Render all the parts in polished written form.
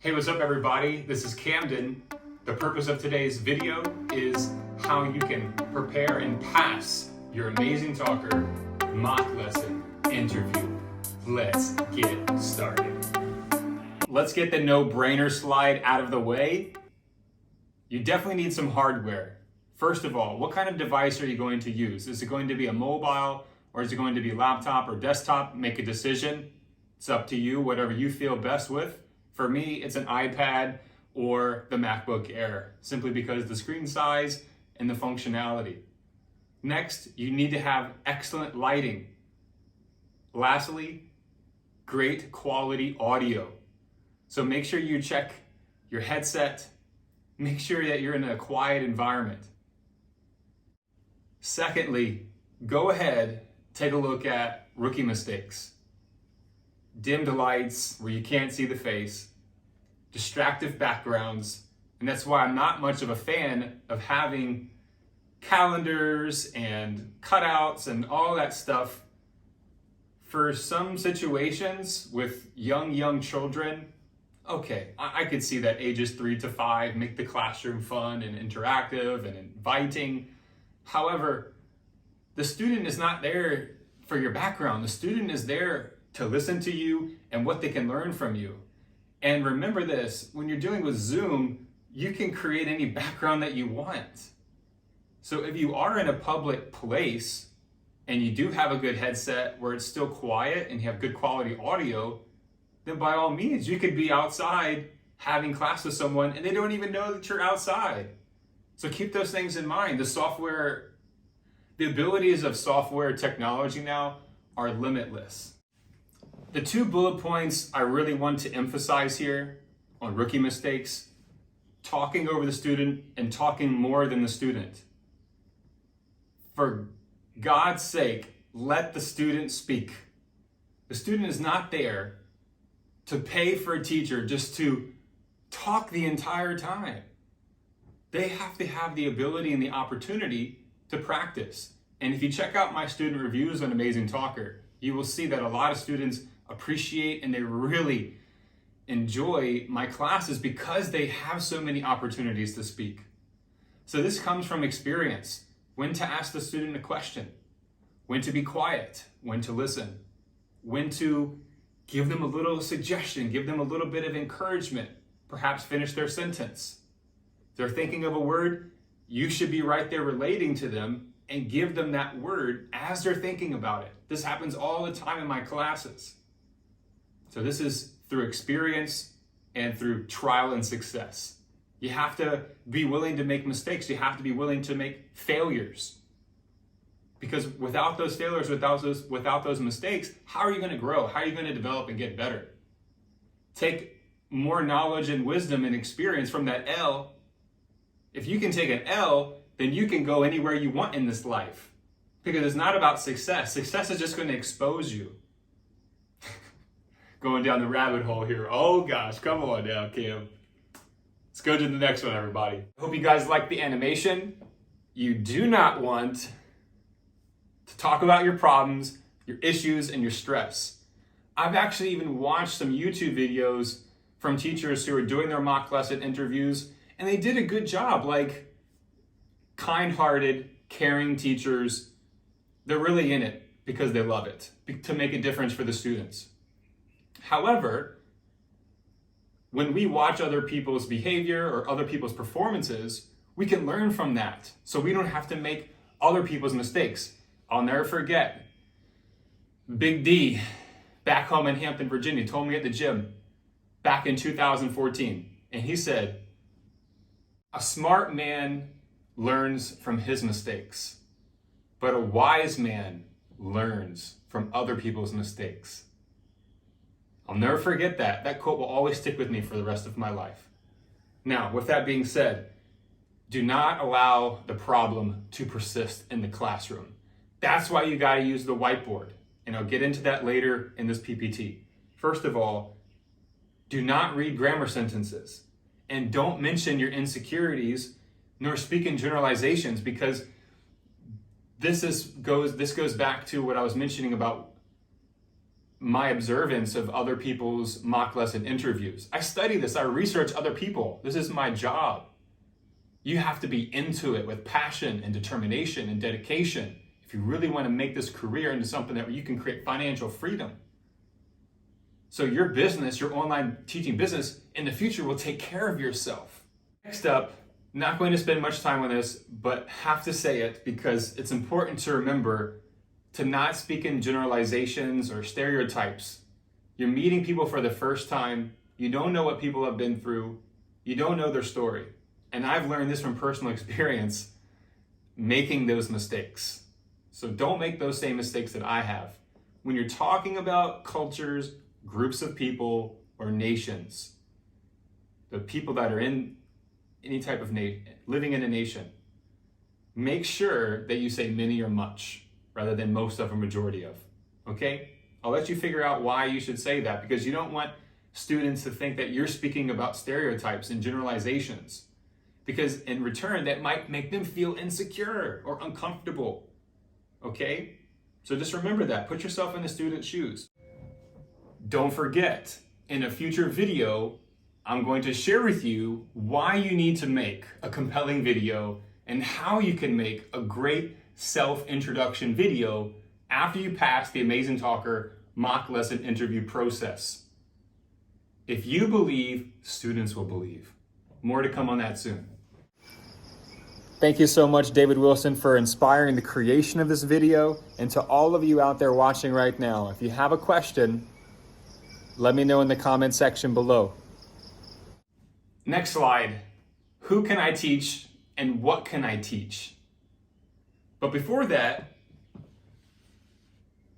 Hey, what's up everybody? This is Camden. The purpose of today's video is how you can prepare and pass your Amazing Talker mock lesson interview. Let's get started. Let's get the no-brainer slide out of the way. You definitely need some hardware. First of all, what kind of device are you going to use? Is it going to be a mobile or is it going to be laptop or desktop? Make a decision. It's up to you, whatever you feel best with. For me, it's an iPad or the MacBook Air, simply because the screen size and the functionality. Next, you need to have excellent lighting. Lastly, great quality audio. So make sure you check your headset. Make sure that you're in a quiet environment. Secondly, go ahead, take a look at rookie mistakes. Dimmed lights where you can't see the face, distractive backgrounds, and that's why I'm not much of a fan of having calendars and cutouts and all that stuff. For some situations with young children, okay, I could see that ages 3 to 5 make the classroom fun and interactive and inviting. However, the student is not there for your background. The student is there to listen to you and what they can learn from you. And remember this, when you're dealing with Zoom, you can create any background that you want. So if you are in a public place and you do have a good headset where it's still quiet and you have good quality audio, then by all means, you could be outside having class with someone and they don't even know that you're outside. So keep those things in mind. The abilities of software technology now are limitless. The 2 bullet points I really want to emphasize here on rookie mistakes: talking over the student and talking more than the student. For God's sake, let the student speak. The student is not there to pay for a teacher just to talk the entire time. They have to have the ability and the opportunity to practice. And if you check out my student reviews on Amazing Talker, you will see that a lot of students appreciate and they really enjoy my classes because they have so many opportunities to speak. So this comes from experience. When to ask the student a question, when to be quiet, when to listen, when to give them a little suggestion, give them a little bit of encouragement, perhaps finish their sentence. If they're thinking of a word, you should be right there relating to them and give them that word as they're thinking about it. This happens all the time in my classes. So this is through experience and through trial and success. You have to be willing to make mistakes. You have to be willing to make failures. Because without those failures, without those mistakes, how are you going to grow? How are you going to develop and get better? Take more knowledge and wisdom and experience from that L. If you can take an L, then you can go anywhere you want in this life. Because it's not about success. Success is just going to expose you. Going down the rabbit hole here. Oh gosh, come on now, Cam. Let's go to the next one, everybody. I hope you guys like the animation. You do not want to talk about your problems, your issues, and your stress. I've actually even watched some YouTube videos from teachers who are doing their mock lesson interviews, and they did a good job. Like, kind-hearted, caring teachers, they're really in it because they love it, to make a difference for the students. However, when we watch other people's behavior or other people's performances, we can learn from that, so we don't have to make other people's mistakes. I'll never forget, Big D, back home in Hampton, Virginia, told me at the gym back in 2014, and he said, "A smart man learns from his mistakes, but a wise man learns from other people's mistakes." I'll never forget that. That quote will always stick with me for the rest of my life. Now, with that being said, do not allow the problem to persist in the classroom. That's why you got to use the whiteboard, and I'll get into that later in this PPT. First of all, do not read grammar sentences, and don't mention your insecurities nor speak in generalizations, because this goes back to what I was mentioning about my observance of other people's mock lesson interviews. I study this, I research other people. This is my job. You have to be into it with passion and determination and dedication if you really want to make this career into something that you can create financial freedom. So your business, your online teaching business in the future will take care of yourself. Next up, not going to spend much time on this, but have to say it because it's important to remember to not speak in generalizations or stereotypes. You're meeting people for the first time. You don't know what people have been through. You don't know their story. And I've learned this from personal experience, making those mistakes. So don't make those same mistakes that I have. When you're talking about cultures, groups of people, or nations, the people that are in any type of living in a nation, make sure that you say many or much rather than most of or majority of, okay? I'll let you figure out why you should say that because you don't want students to think that you're speaking about stereotypes and generalizations because in return, that might make them feel insecure or uncomfortable, okay? So just remember that, put yourself in the student's shoes. Don't forget, in a future video, I'm going to share with you why you need to make a compelling video and how you can make a great self-introduction video after you pass the Amazing Talker mock lesson interview process. If you believe, students will believe. More to come on that soon. Thank you so much, David Wilson, for inspiring the creation of this video. And to all of you out there watching right now, if you have a question, let me know in the comment section below. Next slide. Who can I teach and what can I teach? But before that,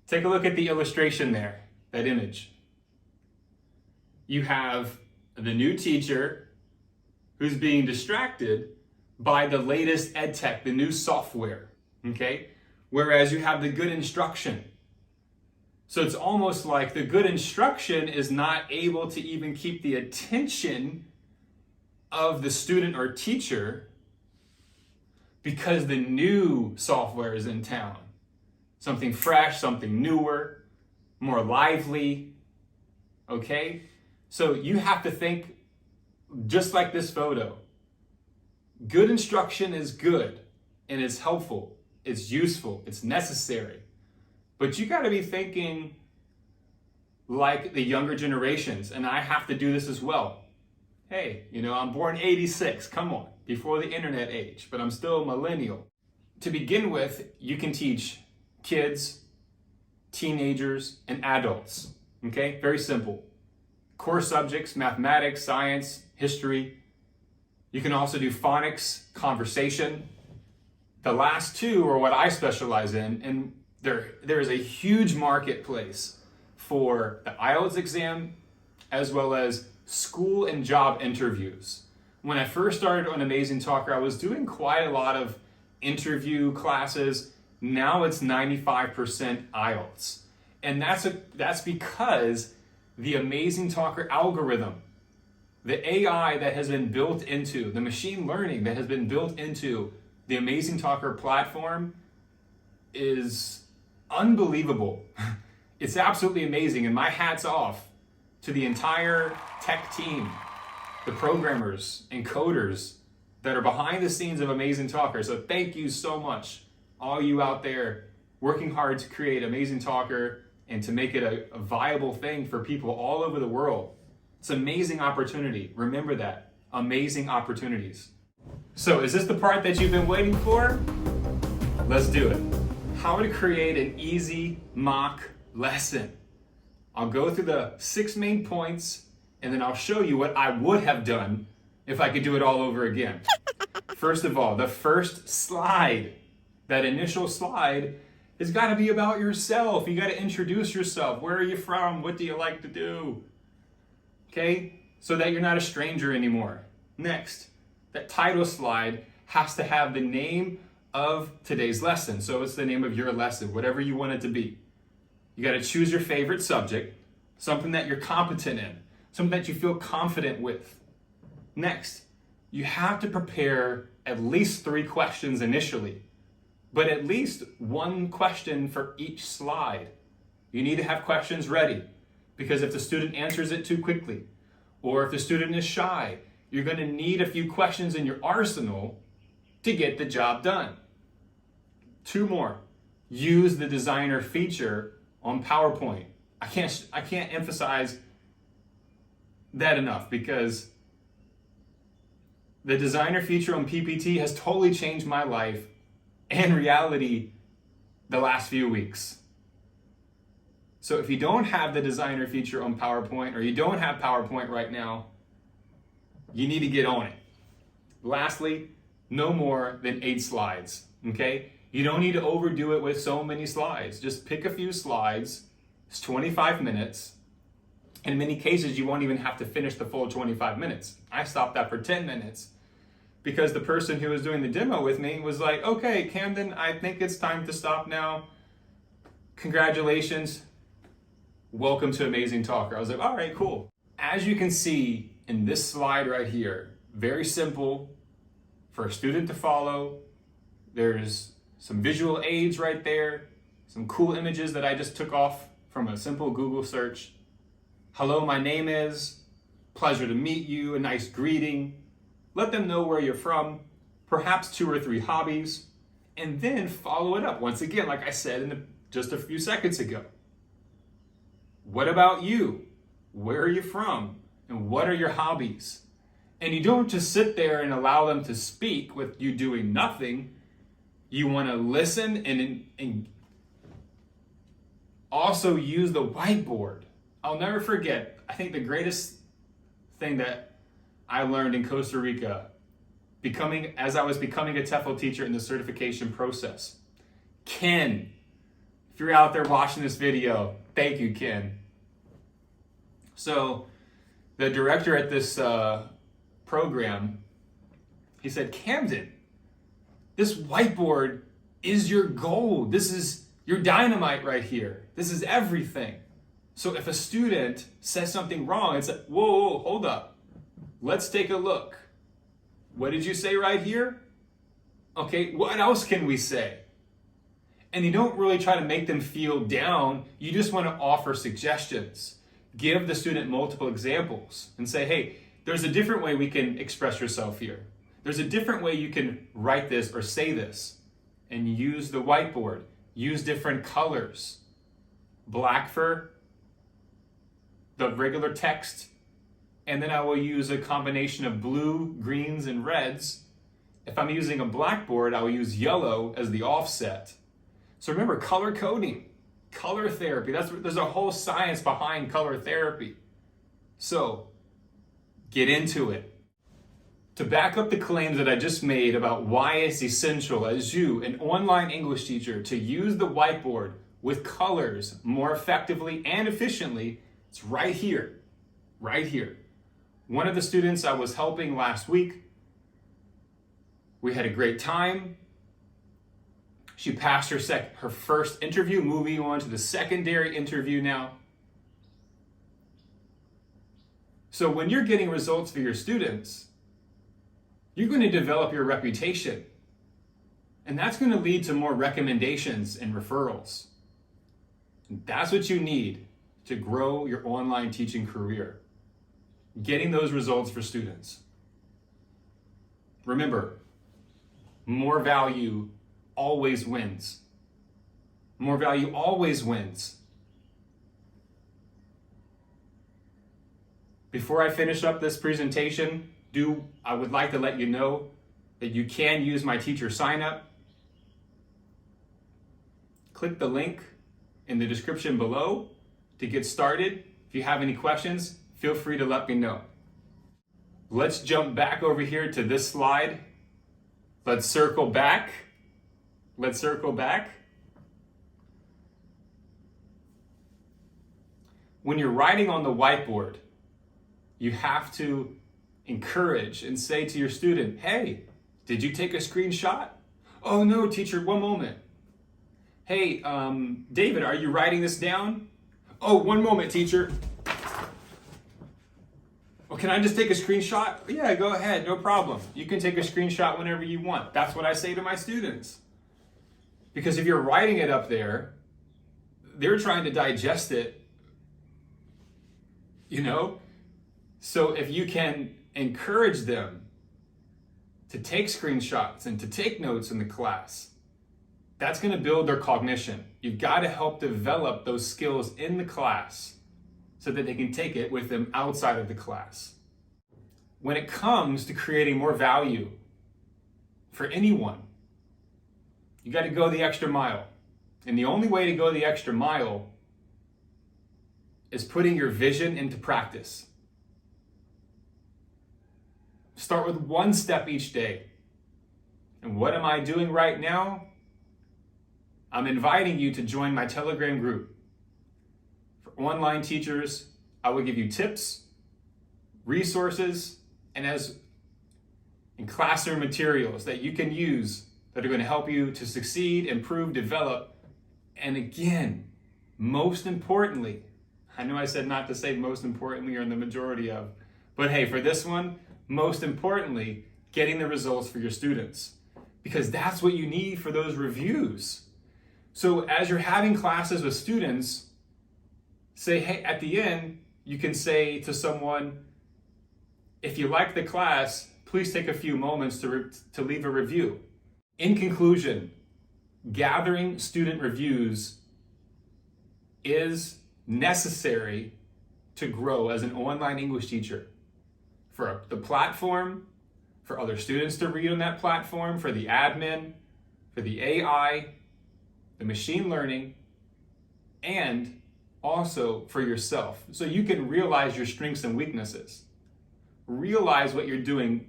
take a look at the illustration there, that image. You have the new teacher who's being distracted by the latest ed tech, the new software, okay? Whereas you have the good instruction. So it's almost like the good instruction is not able to even keep the attention of the student or teacher because the new software is in town. Something fresh, something newer, more lively, okay? So you have to think just like this photo. Good instruction is good and it's helpful, it's useful, it's necessary. But you gotta be thinking like the younger generations, and I have to do this as well. Hey, I'm born 86, come on, before the internet age, but I'm still a millennial. To begin with, you can teach kids, teenagers, and adults, okay? Very simple. Core subjects, mathematics, science, history. You can also do phonics, conversation. The last two are what I specialize in, and there is a huge marketplace for the IELTS exam as well as school and job interviews. When I first started on Amazing Talker, I was doing quite a lot of interview classes. Now it's 95% IELTS. And that's because the Amazing Talker algorithm, the AI that has been built into, the machine learning that has been built into the Amazing Talker platform is unbelievable. It's absolutely amazing, and my hat's off to the entire tech team, the programmers and coders that are behind the scenes of Amazing Talker. So thank you so much, all you out there working hard to create Amazing Talker and to make it a viable thing for people all over the world. It's an amazing opportunity. Remember that. Amazing opportunities. So is this the part that you've been waiting for? Let's do it. How to create an easy mock lesson. I'll go through the 6 main points and then I'll show you what I would have done if I could do it all over again. First of all, the first slide, that initial slide, has got to be about yourself. You got to introduce yourself. Where are you from? What do you like to do? Okay? So that you're not a stranger anymore. Next, that title slide has to have the name of today's lesson. So it's the name of your lesson, whatever you want it to be. You got to choose your favorite subject, something that you're competent in, something that you feel confident with. Next, you have to prepare at least 3 questions initially, but at least 1 question for each slide. You need to have questions ready, because if the student answers it too quickly, or if the student is shy, you're going to need a few questions in your arsenal to get the job done. 2 more. Use the designer feature on PowerPoint. I can't emphasize that enough, because the designer feature on PPT has totally changed my life and reality the last few weeks. So if you don't have the designer feature on PowerPoint, or you don't have PowerPoint right now, you need to get on it. Lastly, no more than 8 slides, okay? You don't need to overdo it with so many slides. Just pick a few slides. It's 25 minutes. In many cases, you won't even have to finish the full 25 minutes. I stopped that for 10 minutes because the person who was doing the demo with me was like, okay, Camden, I think it's time to stop now. Congratulations. Welcome to Amazing Talker. I was like, all right, cool. As you can see in this slide right here, very simple for a student to follow. There's some visual aids right there, some cool images that I just took off from a simple Google search. Hello, my name is, pleasure to meet you, a nice greeting. Let them know where you're from, perhaps 2 or 3 hobbies, and then follow it up. Once again, like I said just a few seconds ago. What about you? Where are you from? And what are your hobbies? And you don't just sit there and allow them to speak with you doing nothing. You want to listen and also use the whiteboard. I'll never forget, I think the greatest thing that I learned in Costa Rica, as I was becoming a TEFL teacher in the certification process. Ken, if you're out there watching this video, thank you, Ken. So the director at this program, he said, Camden, this whiteboard is your gold. This is your dynamite right here. This is everything. So if a student says something wrong, it's like, whoa, hold up. Let's take a look. What did you say right here? Okay, what else can we say? And you don't really try to make them feel down. You just want to offer suggestions. Give the student multiple examples and say, hey, there's a different way we can express yourself here. There's a different way you can write this or say this. And use the whiteboard. Use different colors. Black for the regular text. And then I will use a combination of blue, greens, and reds. If I'm using a blackboard, I will use yellow as the offset. So remember, color coding, color therapy. There's a whole science behind color therapy. So get into it. To back up the claims that I just made about why it's essential as you, an online English teacher, to use the whiteboard with colors more effectively and efficiently, it's right here, right here. One of the students I was helping last week, we had a great time. She passed her first interview, moving on to the secondary interview now. So when you're getting results for your students, you're going to develop your reputation. And that's going to lead to more recommendations and referrals. And that's what you need to grow your online teaching career. Getting those results for students. Remember, more value always wins. More value always wins. Before I finish up this presentation, I would like to let you know that you can use my teacher sign up. Click the link in the description below to get started. If you have any questions, feel free to let me know. Let's jump back over here to this slide. Let's circle back. Let's circle back. When you're writing on the whiteboard, you have to encourage and say to your student, hey, did you take a screenshot? Oh no, teacher, one moment. Hey, David, are you writing this down? Oh, one moment, teacher. Oh, can I just take a screenshot? Yeah, go ahead, no problem. You can take a screenshot whenever you want. That's what I say to my students. Because if you're writing it up there, they're trying to digest it, you know? So if you can encourage them to take screenshots and to take notes in the class, that's going to build their cognition. You've got to help develop those skills in the class so that they can take it with them outside of the class. When it comes to creating more value for anyone, you got to go the extra mile. And the only way to go the extra mile is putting your vision into practice. Start with one step each day. And what am I doing right now? I'm inviting you to join my Telegram group. For online teachers, I will give you tips, resources, and classroom materials that you can use that are going to help you to succeed, improve, develop. And again, most importantly, I know I said not to say most importantly or in the majority of, but hey, for this one, most importantly, getting the results for your students, because that's what you need for those reviews. So as you're having classes with students, say, hey, at the end, you can say to someone, if you like the class, please take a few moments to leave a review. In conclusion, gathering student reviews is necessary to grow as an online English teacher. For the platform, for other students to read on that platform, for the admin, for the AI, the machine learning, and also for yourself. So you can realize your strengths and weaknesses. Realize what you're doing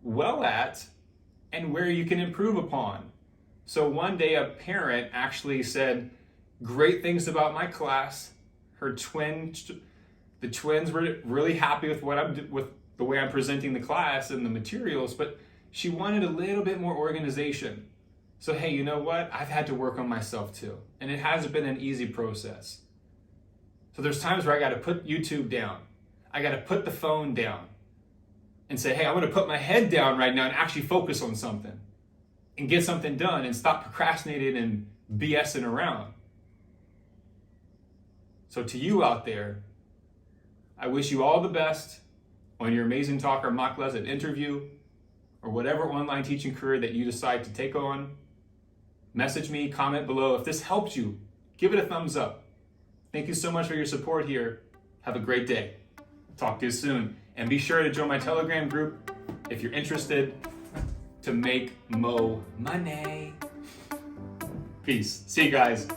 well at and where you can improve upon. So one day a parent actually said great things about my class. The twins were really happy with the way I'm presenting the class and the materials, but she wanted a little bit more organization. So hey, you know what? I've had to work on myself too. And it hasn't been an easy process. So there's times where I got to put YouTube down. I got to put the phone down and say, hey, I'm going to put my head down right now and actually focus on something and get something done and stop procrastinating and BSing around. So to you out there, I wish you all the best on your Amazing Talker mock lesson interview or whatever online teaching career that you decide to take on. Message me, comment below. If this helped you, give it a thumbs up. Thank you so much for your support here. Have a great day. Talk to you soon. And be sure to join my Telegram group if you're interested to make mo money. Peace. See you guys.